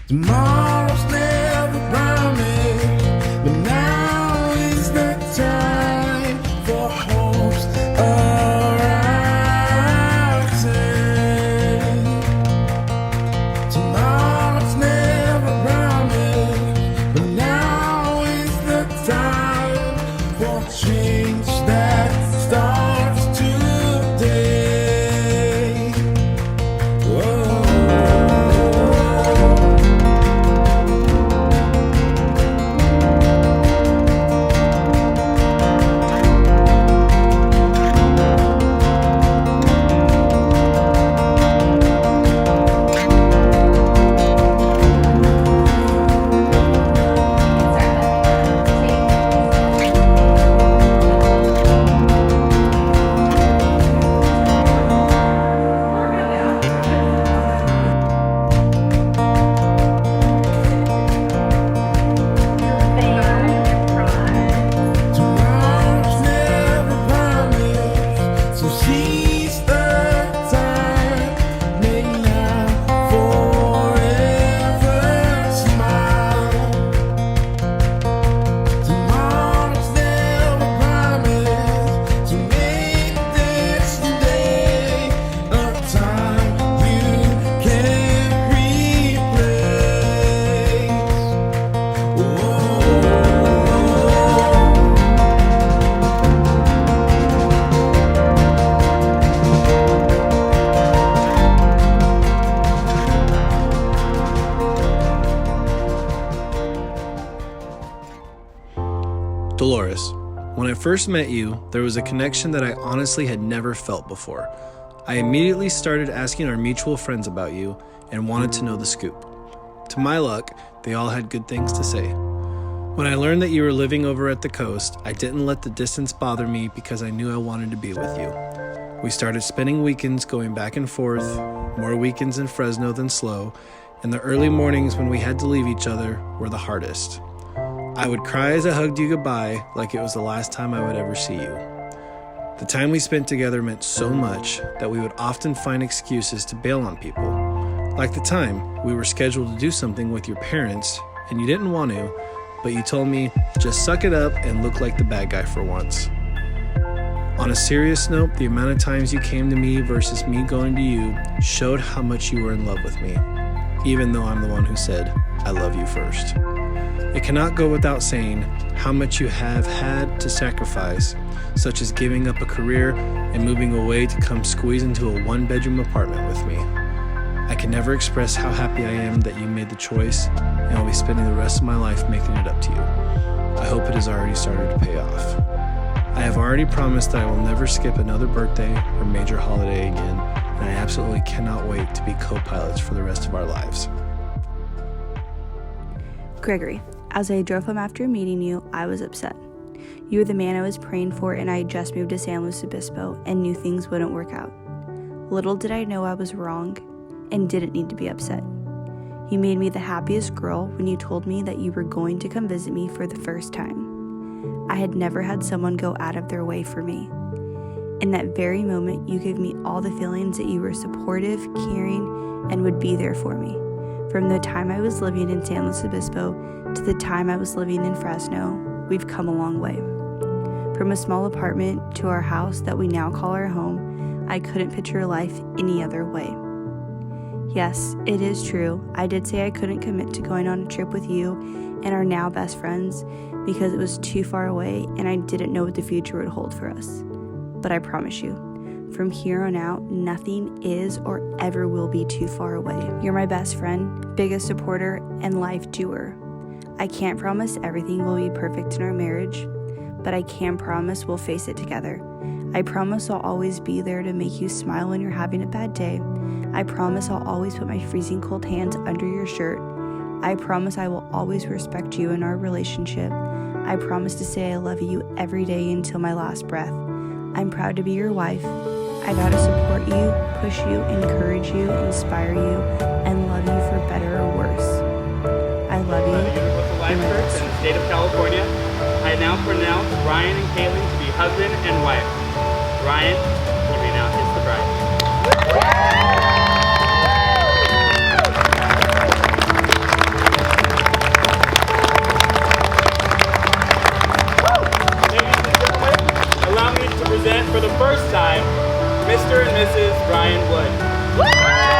Tomorrow's never promised, but now is the time for hopes arising. Tomorrow's never promised, but now is the time for change that starts today. Whoa. Tomorrow's never promised, so seize the time. Make now forever smile. Tomorrow's never promised, so make this day a time you can't replace. Whoa. Dolores, when I first met you, there was a connection that I honestly had never felt before. I immediately started asking our mutual friends about you and wanted to know the scoop. To my luck, they all had good things to say. When I learned that you were living over at the coast, I didn't let the distance bother me because I knew I wanted to be with you. We started spending weekends going back and forth, more weekends in Fresno than SLO, and the early mornings when we had to leave each other were the hardest. I would cry as I hugged you goodbye like it was the last time I would ever see you. The time we spent together meant so much that we would often find excuses to bail on people. Like the time we were scheduled to do something with your parents and you didn't want to, but you told me, just suck it up and look like the bad guy for once. On a serious note, the amount of times you came to me versus me going to you showed how much you were in love with me, even though I'm the one who said, I love you first. It cannot go without saying how much you have had to sacrifice, such as giving up a career and moving away to come squeeze into a one-bedroom apartment with me. I can never express how happy I am that you made the choice, and I'll be spending the rest of my life making it up to you. I hope it has already started to pay off. I have already promised that I will never skip another birthday or major holiday again, and I absolutely cannot wait to be co-pilots for the rest of our lives. Gregory, as I drove home after meeting you, I was upset. You were the man I was praying for, and I had just moved to San Luis Obispo and knew things wouldn't work out. Little did I know I was wrong and didn't need to be upset. You made me the happiest girl when you told me that you were going to come visit me for the first time. I had never had someone go out of their way for me. In that very moment, you gave me all the feelings that you were supportive, caring, and would be there for me. From the time I was living in San Luis Obispo to the time I was living in Fresno, we've come a long way. From a small apartment to our house that we now call our home, I couldn't picture life any other way. Yes, it is true. I did say I couldn't commit to going on a trip with you and our now best friends because it was too far away and I didn't know what the future would hold for us. But I promise you, from here on out, nothing is or ever will be too far away. You're my best friend, biggest supporter, and life doer. I can't promise everything will be perfect in our marriage, but I can promise we'll face it together. I promise I'll always be there to make you smile when you're having a bad day. I promise I'll always put my freezing cold hands under your shirt. I promise I will always respect you in our relationship. I promise to say I love you every day until my last breath. I'm proud to be your wife. I vow to support you, push you, encourage you, inspire you, and love you for better or worse. I love you. Universal Life Church in the state of California, I now pronounce Ryan and Kaitlyn to be husband and wife. Ryan, you may now kiss the bride. first time, Mr. and Mrs. Ryan Wood.